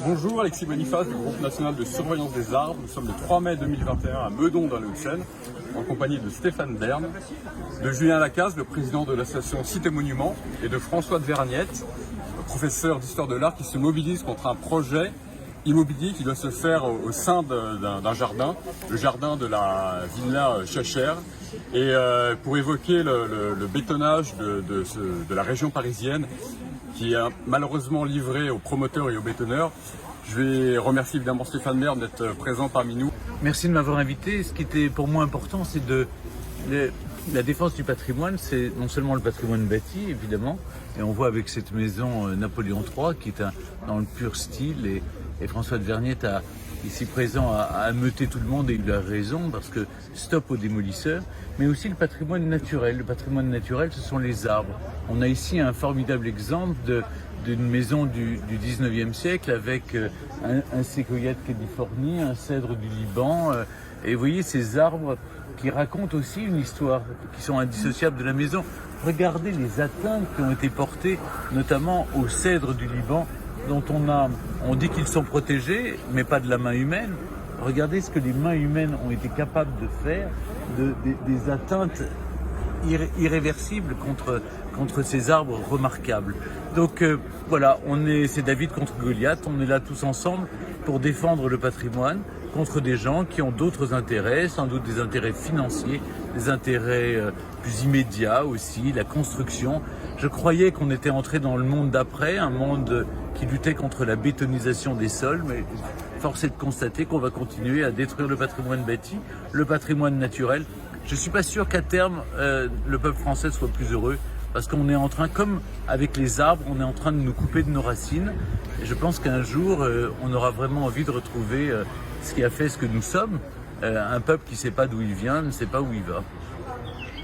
Bonjour, Alexis Boniface du groupe national de surveillance des arbres. Nous sommes le 3 mai 2021 à Meudon dans les Hauts-de-Seine, en compagnie de Stéphane Bern, de Julien Lacaze, le président de l'association Cité Monuments, et de François de Vergnette, professeur d'histoire de l'art qui se mobilise contre un projet immobilier qui doit se faire au sein d'un jardin, le jardin de la Villa Schœcher, et pour évoquer le bétonnage de la région parisienne qui est malheureusement livré aux promoteurs et aux bétonneurs. Je vais remercier évidemment Stéphane Bern d'être présent parmi nous. Merci de m'avoir invité. Ce qui était pour moi important, c'est la défense du patrimoine. C'est non seulement le patrimoine bâti, évidemment, et on voit avec cette maison Napoléon III qui est dans le pur style, et François de Vergnette ici présent a ameuté tout le monde, et il a raison, parce que stop aux démolisseurs, mais aussi le patrimoine naturel. Le patrimoine naturel, ce sont les arbres. On a ici un formidable exemple d'une maison du 19e siècle avec un séquoia de Californie, un cèdre du Liban, et vous voyez ces arbres qui racontent aussi une histoire, qui sont indissociables de la maison. Regardez les atteintes qui ont été portées, notamment au cèdre du Liban, dont on dit qu'ils sont protégés, mais pas de la main humaine. Regardez ce que les mains humaines ont été capables de faire, des atteintes irréversibles contre ces arbres remarquables. Donc voilà, c'est David contre Goliath, on est là tous ensemble pour défendre le patrimoine contre des gens qui ont d'autres intérêts, sans doute des intérêts financiers, des intérêts plus immédiats aussi, la construction. Je croyais qu'on était entré dans le monde d'après, un monde qui luttait contre la bétonisation des sols, mais force est de constater qu'on va continuer à détruire le patrimoine bâti, le patrimoine naturel. Je ne suis pas sûr qu'à terme, le peuple français soit plus heureux, parce qu'on est en train, comme avec les arbres, on est en train de nous couper de nos racines. Et je pense qu'un jour, on aura vraiment envie de retrouver ce qui a fait ce que nous sommes. Un peuple qui ne sait pas d'où il vient, ne sait pas où il va.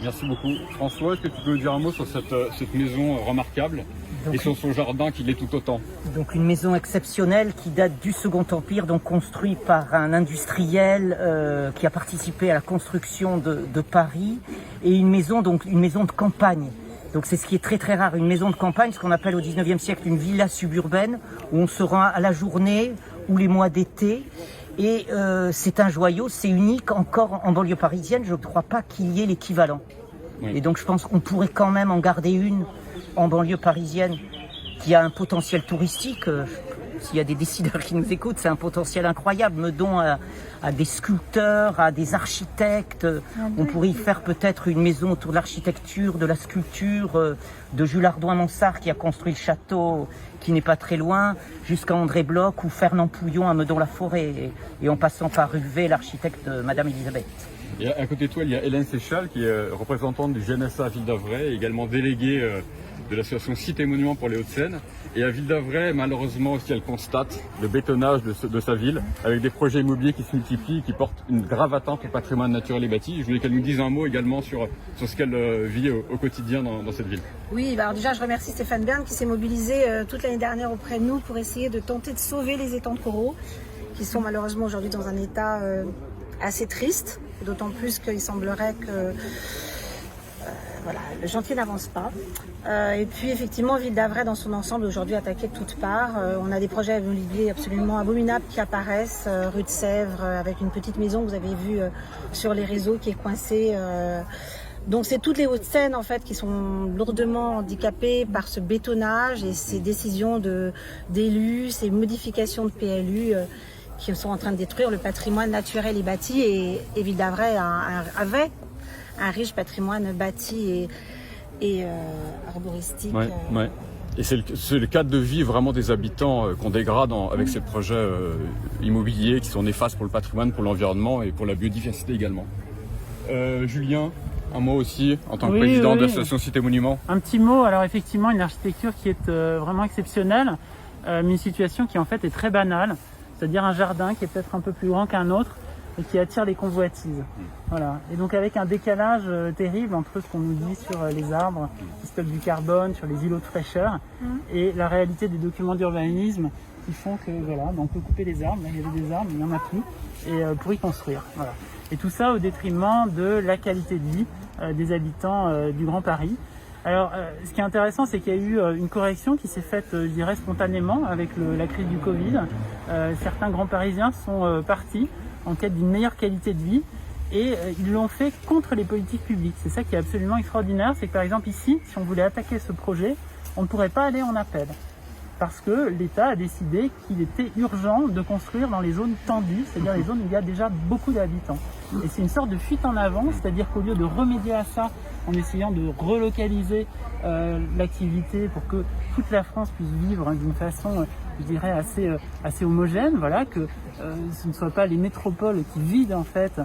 Merci beaucoup. François, est-ce que tu peux nous dire un mot sur cette maison remarquable et sur son jardin qui l'est tout autant? Donc une maison exceptionnelle qui date du Second Empire, donc construite par un industriel qui a participé à la construction de Paris, et une maison de campagne. Donc c'est ce qui est très très rare, une maison de campagne, ce qu'on appelle au 19e siècle une villa suburbaine, où on se rend à la journée ou les mois d'été. Et c'est un joyau, c'est unique encore en banlieue parisienne, je ne crois pas qu'il y ait l'équivalent. Oui. Et donc je pense qu'on pourrait quand même en garder une en banlieue parisienne qui a un potentiel touristique. S'il y a des décideurs qui nous écoutent, c'est un potentiel incroyable. Meudon à des sculpteurs, à des architectes. On pourrait y faire peut-être une maison autour de l'architecture, de la sculpture, de Jules Hardouin-Mansart qui a construit le château qui n'est pas très loin, jusqu'à André Bloch ou Fernand Pouillon à Meudon-la-Forêt, et en passant par Huvet, l'architecte de Madame Elisabeth. Et à côté de toi, il y a Hélène Séchal, qui est représentante du GNSA à Ville d'Avray, également déléguée de l'association Cité Monuments pour les Hauts-de-Seine. Et à Ville d'Avray, malheureusement aussi, elle constate le bétonnage de sa ville, avec des projets immobiliers qui se multiplient, qui portent une grave atteinte au patrimoine naturel et bâti. Je voulais qu'elle nous dise un mot également sur ce qu'elle vit au quotidien dans cette ville. Oui, alors déjà je remercie Stéphane Bern qui s'est mobilisé toute l'année dernière auprès de nous pour essayer de tenter de sauver les étangs de coraux, qui sont malheureusement aujourd'hui dans un état assez triste, d'autant plus qu'il semblerait que le chantier n'avance pas. Et puis effectivement, Ville d'Avray dans son ensemble aujourd'hui attaquée de toutes parts. On a des projets immobiliers absolument abominables qui apparaissent, rue de Sèvres, avec une petite maison que vous avez vue sur les réseaux qui est coincée. Donc c'est toutes les Hauts-de-Seine en fait qui sont lourdement handicapées par ce bétonnage et ces décisions d'élus, ces modifications de PLU qui sont en train de détruire le patrimoine naturel et bâti. Et Ville d'Avray avait un riche patrimoine bâti et arboristique. Ouais. Et c'est le cadre de vie vraiment des habitants qu'on dégrade avec ces projets immobiliers qui sont néfastes pour le patrimoine, pour l'environnement et pour la biodiversité également. Julien, un mot aussi en tant que président de l'association Cité Monuments. Un petit mot, alors effectivement une architecture qui est vraiment exceptionnelle, mais une situation qui en fait est très banale, c'est-à-dire un jardin qui est peut-être un peu plus grand qu'un autre, et qui attire les convoitises. Voilà. Et donc avec un décalage terrible entre ce qu'on nous dit sur les arbres qui stockent du carbone, sur les îlots de fraîcheur, et la réalité des documents d'urbanisme qui font que voilà, on peut couper les arbres, là, il y avait des arbres, il n'y en a plus, et pour y construire. Voilà. Et tout ça au détriment de la qualité de vie des habitants du Grand Paris. Alors, ce qui est intéressant, c'est qu'il y a eu une correction qui s'est faite, je dirais, spontanément avec la crise du Covid. Certains grands Parisiens sont partis en quête d'une meilleure qualité de vie et ils l'ont fait contre les politiques publiques. C'est ça qui est absolument extraordinaire, c'est que par exemple ici, si on voulait attaquer ce projet, on ne pourrait pas aller en appel. Parce que l'État a décidé qu'il était urgent de construire dans les zones tendues, c'est-à-dire les zones où il y a déjà beaucoup d'habitants. Et c'est une sorte de fuite en avant, c'est-à-dire qu'au lieu de remédier à ça en essayant de relocaliser l'activité pour que toute la France puisse vivre d'une façon, je dirais, assez homogène, voilà, que ce ne soit pas les métropoles qui vident en fait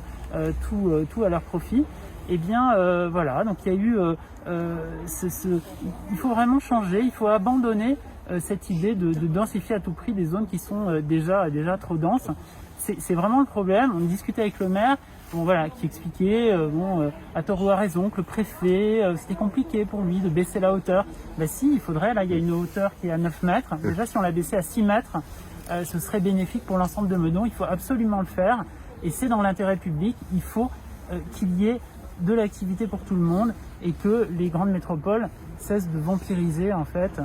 tout à leur profit. Eh bien, voilà, donc il y a eu, il faut vraiment changer, il faut abandonner cette idée de densifier à tout prix des zones qui sont déjà trop denses. C'est vraiment le problème. On discutait avec le maire, bon voilà, qui expliquait, à tort ou à raison, que le préfet, c'était compliqué pour lui de baisser la hauteur. Ben si, il faudrait, là il y a une hauteur qui est à 9 mètres. Déjà si on la baissait à 6 mètres, ce serait bénéfique pour l'ensemble de Meudon. Il faut absolument le faire et c'est dans l'intérêt public. Il faut qu'il y ait de l'activité pour tout le monde et que les grandes métropoles cessent de vampiriser en fait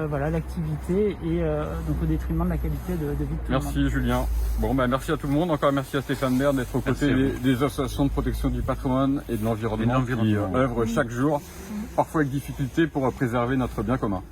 voilà, l'activité et donc au détriment de la qualité de vie de tout le monde. Merci Julien. Bon, merci à tout le monde. Encore merci à Stéphane Bern d'être aux côtés des associations de protection du patrimoine et de l'environnement qui œuvrent chaque jour, parfois avec difficulté, pour préserver notre bien commun.